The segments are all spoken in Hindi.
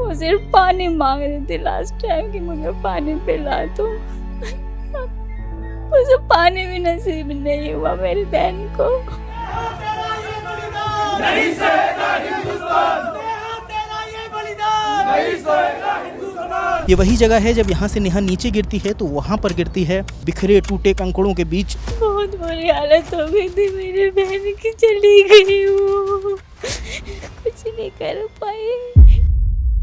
वो सिर्फ पानी मांग रही थी लास्ट टाइम कि मुझे पानी पिला दो। उसे पानी भी नसीब नहीं हुआ मेरी बहन को। नहीं सहेगा हिंदुस्तान, तेरा ये बलिदान नहीं सहेगा हिंदुस्तान। ये वही जगह है जब यहाँ से नेहा नीचे गिरती है तो वहाँ पर गिरती है बिखरे टूटे कंकड़ों के बीच। बहुत बुरी हालत हो गई थी मेरी बहन की, चली गई वो, कुछ नहीं कर पाई।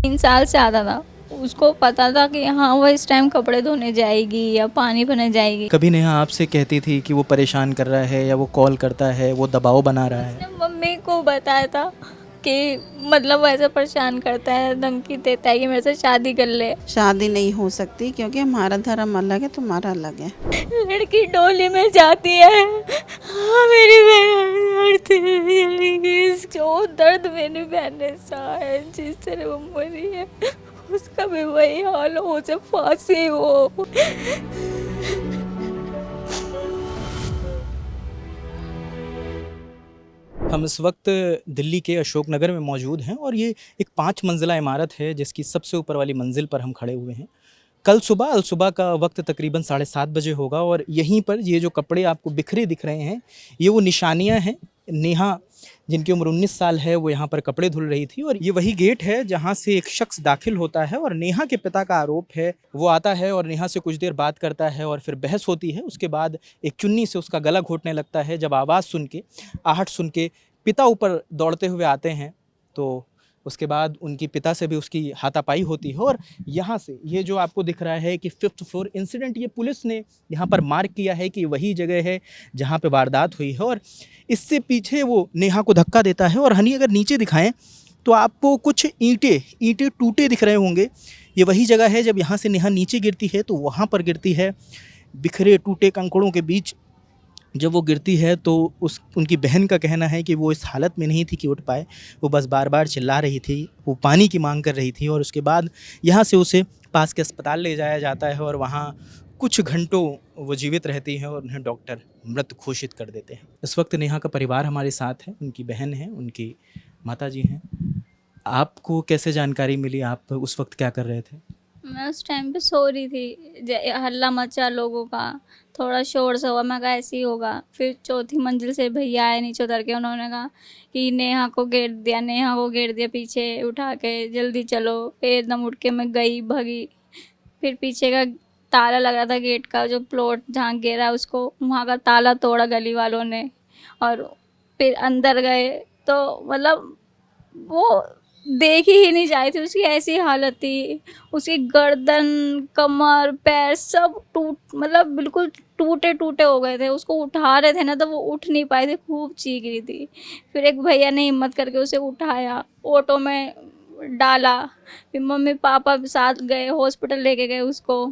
3 साल से आता था, उसको पता था कि हाँ वो इस टाइम कपड़े धोने जाएगी या पानी भरने जाएगी। कभी नेहा आपसे कहती थी कि वो परेशान कर रहा है या वो कॉल करता है, वो दबाव बना रहा है? उसने मम्मी को बताया था कि मतलब वो ऐसा परेशान करता है, धमकी देता है कि मेरे से शादी कर ले। शादी नहीं हो सकती क्योंकि हमारा धर्म अलग है, तुम्हारा अलग है। लड़की डोली में जाती है, हाँ मेरी बहन चली गई। जो दर्द मेरी बहन ने सहा है, जिस तरह वो मरी है, उसका भी वही हाल हो, उसे फांसी हो। हम इस वक्त दिल्ली के अशोक नगर में मौजूद हैं और ये एक 5 मंजिला इमारत है जिसकी सबसे ऊपर वाली मंजिल पर हम खड़े हुए हैं। कल सुबह का वक्त तकरीबन 7:30 बजे होगा और यहीं पर ये जो कपड़े आपको बिखरे दिख रहे हैं, ये वो निशानियां हैं। नेहा जिनकी उम्र 19 साल है, वो यहाँ पर कपड़े धुल रही थी और ये वही गेट है जहाँ से एक शख्स दाखिल होता है और नेहा के पिता का आरोप है, वो आता है और नेहा से कुछ देर बात करता है और फिर बहस होती है। उसके बाद एक चुन्नी से उसका गला घोंटने लगता है। जब आवाज़ सुन के, आहट सुन के पिता ऊपर दौड़ते हुए आते हैं तो उसके बाद उनकी पिता से भी उसकी हाथापाई होती है। और यहाँ से ये जो आपको दिख रहा है कि 5th फ्लोर इंसिडेंट, ये पुलिस ने यहाँ पर मार्क किया है कि वही जगह है जहाँ पे वारदात हुई है। और इससे पीछे वो नेहा को धक्का देता है और हनी अगर नीचे दिखाएं तो आपको कुछ ईंटें टूटे दिख रहे होंगे। ये वही जगह है जब यहाँ से नेहा नीचे गिरती है तो वहाँ पर गिरती है बिखरे टूटे कंकड़ों के बीच। जब वो गिरती है तो उनकी बहन का कहना है कि वो इस हालत में नहीं थी कि उठ पाए, वो बस बार बार चिल्ला रही थी, वो पानी की मांग कर रही थी। और उसके बाद यहाँ से उसे पास के अस्पताल ले जाया जाता है और वहाँ कुछ घंटों वो जीवित रहती हैं और उन्हें डॉक्टर मृत घोषित कर देते हैं। इस वक्त नेहा का परिवार हमारे साथ है, उनकी बहन है, उनकी माताजी हैं। आपको कैसे जानकारी मिली? आप उस वक्त क्या कर रहे थे? मैं उस टाइम पे सो रही थी, हल्ला मचा लोगों का, थोड़ा शोर सा हुआ, मैं कहा ऐसे ही होगा। फिर 4थी मंजिल से भैया आए नीचे उतर के, उन्होंने कहा कि नेहा को घेर दिया पीछे उठा के, जल्दी चलो। फिर एकदम उठ के मैं गई, भगी। फिर पीछे का ताला लगा था गेट का, जो प्लॉट जहाँ गिरा उसको, वहाँ का ताला तोड़ा गली वालों ने। और फिर अंदर गए तो मतलब वो देखी ही नहीं जा रही थी, उसकी ऐसी हालत थी। उसकी गर्दन, कमर, पैर सब मतलब बिल्कुल टूटे टूटे हो गए थे। उसको उठा रहे थे ना तो वो उठ नहीं पाए थे, खूब चीख रही थी। फिर एक भैया ने हिम्मत करके उसे उठाया, ऑटो में डाला। फिर मम्मी पापा साथ गए, हॉस्पिटल लेके गए उसको।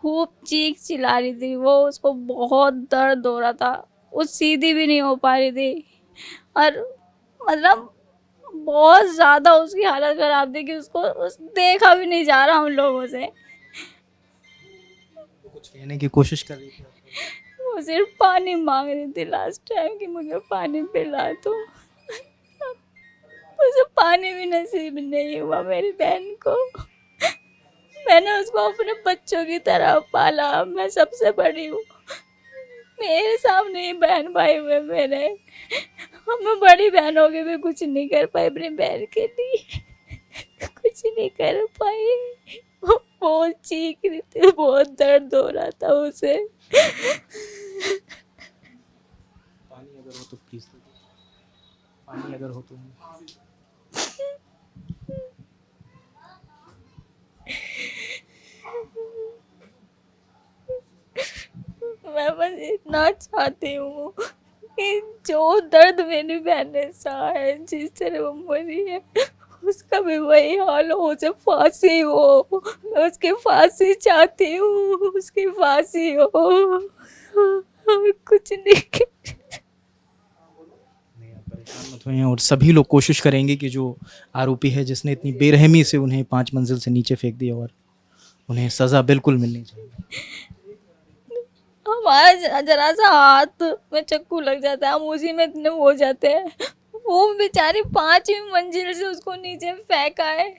खूब चीख चिल्ला रही थी वो, उसको बहुत दर्द हो रहा था, वो सीधी भी नहीं हो पा रही थी। और मतलब बहुत ज़्यादा उसकी हालत ख़राब थी कि उसको देखा भी नहीं जा रहा हम लोगों से। कुछ कहने की कोशिश कर रही थी? वो सिर्फ पानी मांग रही थी लास्ट टाइम कि मुझे पानी पिला दो। उसे पानी भी नसीब नहीं हुआ मेरी बहन को। मैंने उसको अपने बच्चों की तरह पाला, मैं सबसे बड़ी हूँ, मेरे सामने ही बहन भाई हुए मेरे। मैं बड़ी बहन हो के भी कुछ नहीं कर पाई अपनी बहन के लिए, कुछ नहीं कर पाई। वो बहुत चीख रही थी, बहुत दर्द हो रहा था उसे। पानी अगर हो तो प्लीज दे दो, पानी अगर हो तो। मैं बस इतना चाहती हूँ कि जो दर्द मेरी बहन ने सहा है, जिस तरह वो मरी है, उसका भी वही हाल हो, उसे फांसी हो। मैं उसकी फांसी चाहती हूँ, उसकी फांसी हो, और कुछ नहीं। परेशान मत होइए और सभी लोग कोशिश करेंगे कि जो आरोपी है, जिसने इतनी बेरहमी से उन्हें 5 मंजिल से नीचे फेंक दिया, और उन्हें सज़ा बिल्कुल मिलनी चाहिए। हमारा जरा सा हाथ में चक्कू लग जाता है, हम उसी में इतने हो जाते हैं। वो बेचारी 5वीं मंजिल से उसको नीचे फेंका है,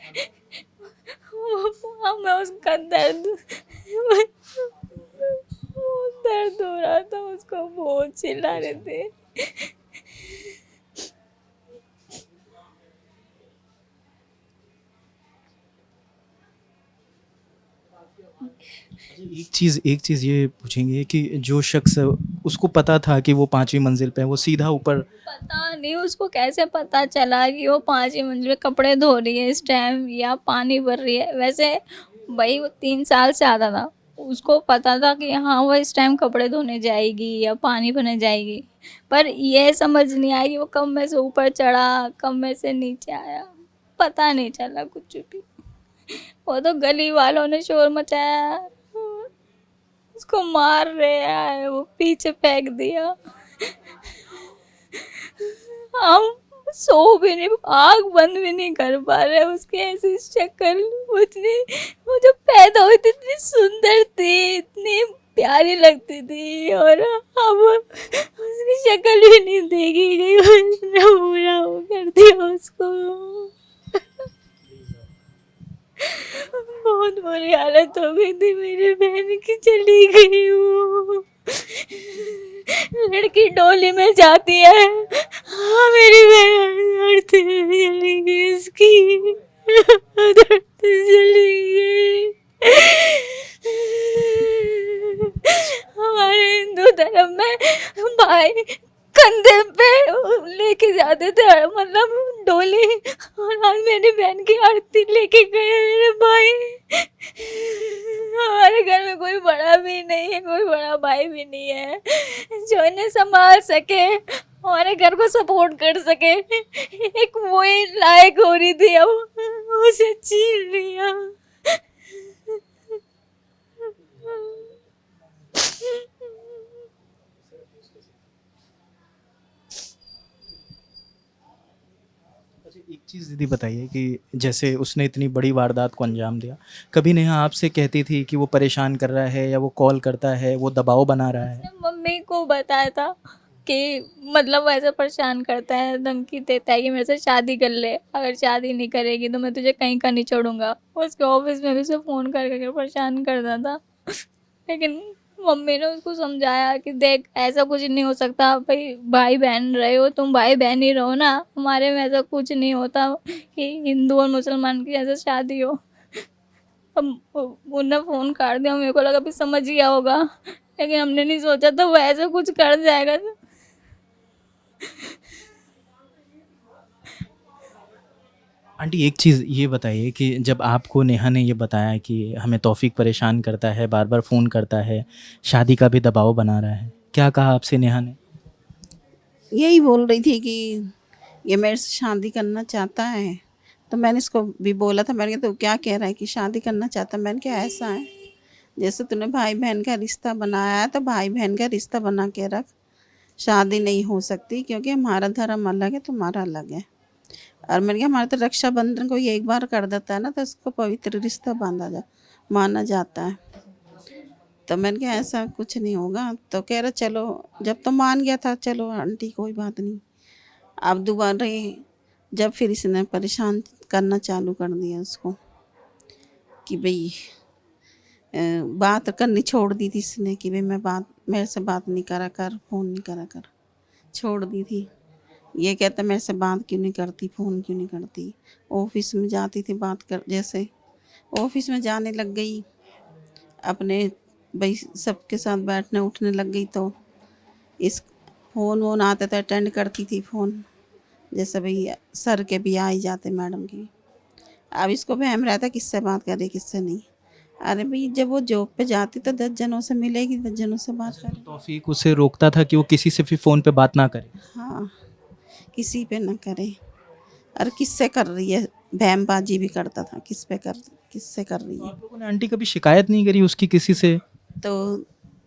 मैं उसका दर्द दर्द हो रहा था, उसको बहुत चिल्ला रहे थे। एक चीज़ ये पूछेंगे कि जो शख्स उसको पता था कि वो 5वीं मंजिल पे है, वो सीधा ऊपर पता नहीं उसको कैसे पता चला कि वो 5वीं मंजिल पे कपड़े धो रही है इस टाइम या पानी भर रही है। वैसे भाई वो 3 साल से आता था, उसको पता था कि हाँ वो इस टाइम कपड़े धोने जाएगी या पानी भरने जाएगी, पर ये समझ नहीं आई कि वो कब में से ऊपर चढ़ा कब में से नीचे आया, पता नहीं चला कुछ भी। वो तो गली वालों ने शोर मचाया, उसको मार रहे हैं, वो पीछे फेंक दिया। हम सो भी नहीं, आँख बंद भी नहीं कर पा रहे। उसकी ऐसी शक्ल, उतनी, वो जो पैदा हुई थी इतनी सुंदर थी, इतनी प्यारी लगती थी, और अब उसकी शक्ल भी नहीं देखी गई। इतना बुरा वो कर दिया उसको। बहुत बुरी हालत हो गई थी मेरी बहन की, चली गई वो। लड़की डोली में जाती है, हाँ मेरी बहन लड़ते चली गई, इसकी लड़ते चली गई। हमारे हिंदू धर्म में भाई कंधे पे लेके जाते थे, मतलब डोली, और आज मेरी बहन की आरती लेके गए मेरे भाई। हमारे घर में कोई बड़ा भी नहीं है, कोई बड़ा भाई भी नहीं है जो इन्हें संभाल सके, हमारे घर को सपोर्ट कर सके। एक वही लायक हो रही थी, अब उसे छीन लिया। एक चीज़ दीदी बताइए कि जैसे उसने इतनी बड़ी वारदात को अंजाम दिया, कभी नेहा आपसे कहती थी कि वो परेशान कर रहा है या वो कॉल करता है, वो दबाव बना रहा है? उसने मम्मी को बताया था कि मतलब वो ऐसे परेशान करता है, धमकी देता है कि मेरे से शादी कर ले, अगर शादी नहीं करेगी तो मैं तुझे कहीं का नहीं छोड़ूंगा। उसके ऑफिस में भी उसे फ़ोन कर करके परेशान करता था, लेकिन मम्मी ने उसको समझाया कि देख ऐसा कुछ नहीं हो सकता भाई, भाई बहन रहे हो तुम, भाई बहन ही रहो ना, हमारे में ऐसा कुछ नहीं होता कि हिंदू और मुसलमान की ऐसे शादी हो। अब उन्होंने फ़ोन काट दिया, मेरे को लगा भी समझ गया होगा, लेकिन हमने नहीं सोचा था वो ऐसा कुछ कर जाएगा। आंटी एक चीज़ ये बताइए कि जब आपको नेहा ने ये बताया कि हमें तौफीक परेशान करता है, बार बार फ़ोन करता है, शादी का भी दबाव बना रहा है, क्या कहा आपसे नेहा ने? यही बोल रही थी कि ये मेरे से शादी करना चाहता है। तो मैंने इसको भी बोला था, मैंने कहा तो क्या कह रहा है कि शादी करना चाहता है। मैंने कहा ऐसा है, जैसे तूने भाई बहन का रिश्ता बनाया है तो भाई बहन का रिश्ता बना के रख, शादी नहीं हो सकती क्योंकि हमारा धर्म अलग है, तुम्हारा अलग है। और मैंने कहा हमारे तो रक्षाबंधन को ये एक बार कर देता है ना तो उसको पवित्र रिश्ता माना जाता है। तो मैंने कहा ऐसा कुछ नहीं होगा। तो कह रहा चलो, जब तो मान गया था चलो आंटी कोई बात नहीं। अब दोबारा जब फिर इसने परेशान करना चालू कर दिया उसको कि भाई बात करनी छोड़ दी थी इसने कि भाई मेरे से बात नहीं करा कर, फ़ोन नहीं करा कर, छोड़ दी थी। ये कहता मेरे से बात क्यों नहीं करती, फ़ोन क्यों नहीं करती। ऑफिस में जाती थी बात कर, जैसे ऑफिस में जाने लग गई, अपने भाई सबके साथ बैठने उठने लग गई, तो इस फ़ोन वोन आते थे अटेंड करती थी फ़ोन, जैसे भाई सर के भी आ ही जाते मैडम की। अब इसको वहम रहता किससे बात करे किससे नहीं। अरे भाई जब वो जॉब पे जाती तो 10 जनों से मिलेगी, 10 जनों से बात करे। तौफीक उसे रोकता था कि वो किसी से भी फ़ोन पे बात ना करे? हाँ, किसी पे ना करे। और किससे कर रही है, बहमबाजी भी करता था, किससे कर रही है। आप लोगों ने आंटी कभी शिकायत नहीं करी उसकी किसी से? तो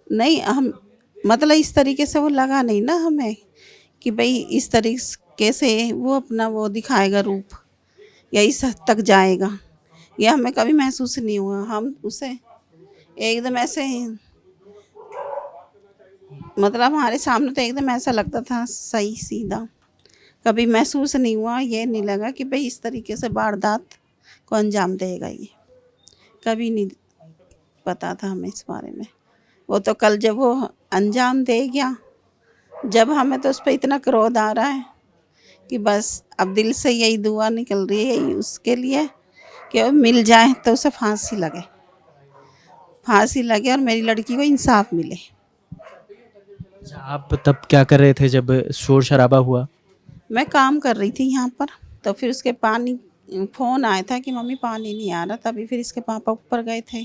नहीं, हम मतलब इस तरीके से वो लगा नहीं ना हमें कि भाई इस तरीके से वो अपना वो दिखाएगा रूप या इस हद तक जाएगा, ये हमें कभी महसूस नहीं हुआ। हम उसे एकदम ऐसे ही, मतलब हमारे सामने तो एकदम ऐसा लगता था सही सीधा, कभी महसूस नहीं हुआ, ये नहीं लगा कि भाई इस तरीके से वारदात को अंजाम देगा ये। कभी नहीं पता था हमें इस बारे में। वो तो कल जब वो अंजाम दे गया, जब हमें तो उस पर इतना क्रोध आ रहा है कि बस अब दिल से यही दुआ निकल रही है यही उसके लिए कि वो मिल जाए तो उसे फांसी लगे, फांसी लगे और मेरी लड़की को इंसाफ मिले। अच्छा, आप तब क्या कर रहे थे जब शोर शराबा हुआ? मैं काम कर रही थी यहाँ पर, तो फिर उसके पानी फ़ोन आया था कि मम्मी पानी नहीं आ रहा। तभी फिर इसके पापा ऊपर गए थे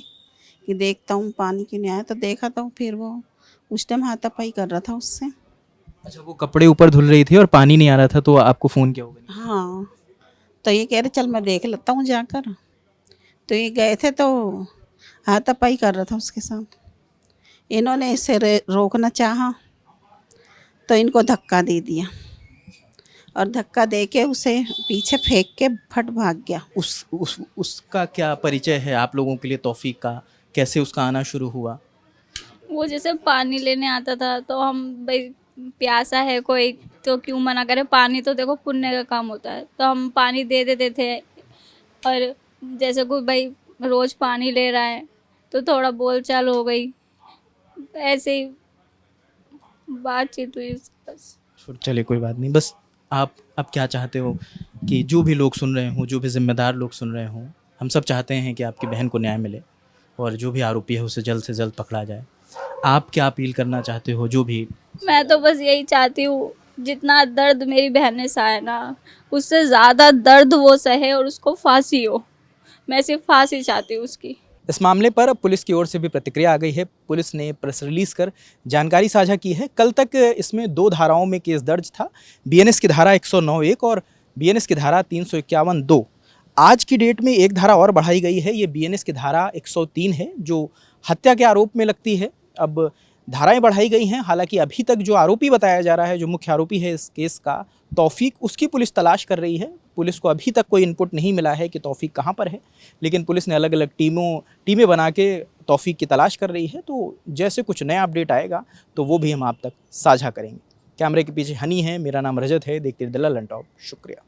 कि देखता हूँ पानी क्यों नहीं आया, तो देखा तो फिर वो उस टाइम हाथापाई कर रहा था उससे। अच्छा, वो कपड़े ऊपर धुल रही थी और पानी नहीं आ रहा था तो आपको फ़ोन किया होगा? हाँ, तो ये कह रहे चल मैं देख लेता हूँ जाकर। तो ये गए थे तो हाथापाई कर रहा था उसके साथ। इन्होंने इसे रोकना चाहा तो इनको धक्का दे दिया और धक्का दे के उसे पीछे फेंक के फट भाग गया। उसका क्या परिचय है आप लोगों के लिए तौफीक का? कैसे उसका आना शुरू हुआ? वो जैसे पानी लेने आता था तो हम भाई प्यासा है कोई तो क्यों मना करे, पानी तो देखो पुण्य का काम होता है, तो हम पानी दे देते थे। और जैसे कोई भाई रोज़ पानी ले रहा है तो थोड़ा बोलचाल हो गई, ऐसे ही बातचीत हुई बस। चलिए कोई बात नहीं। बस आप क्या चाहते हो कि जो भी लोग सुन रहे हों, जो भी ज़िम्मेदार लोग सुन रहे हों, हम सब चाहते हैं कि आपकी बहन को न्याय मिले और जो भी आरोपी है उसे जल्द से जल्द पकड़ा जाए। आप क्या अपील करना चाहते हो? जो भी मैं तो बस यही चाहती हूँ, जितना दर्द मेरी बहन ने सहा ना उससे ज़्यादा दर्द वो सहे और उसको फांसी हो। मैं सिर्फ फांसी चाहती हूँ उसकी। इस मामले पर पुलिस की ओर से भी प्रतिक्रिया आ गई है। पुलिस ने प्रेस रिलीज कर जानकारी साझा की है। कल तक इसमें 2 धाराओं में केस दर्ज था, बीएनएस की धारा 109(1) और बीएनएस की धारा 351(2). आज की डेट में एक धारा और बढ़ाई गई है, ये बीएनएस की धारा 103 है जो हत्या के आरोप में लगती है। अब धाराएं बढ़ाई गई हैं। हालांकि अभी तक जो आरोपी बताया जा रहा है, जो मुख्य आरोपी है इस केस का, तौफीक, उसकी पुलिस तलाश कर रही है। पुलिस को अभी तक कोई इनपुट नहीं मिला है कि तौफीक कहाँ पर है, लेकिन पुलिस ने अलग अलग टीमें बना के तौफीक की तलाश कर रही है। तो जैसे कुछ नया अपडेट आएगा तो वो भी हम आप तक साझा करेंगे। कैमरे के पीछे हनी है, मेरा नाम रजत है। देखते रहिए द ललन टॉप। शुक्रिया।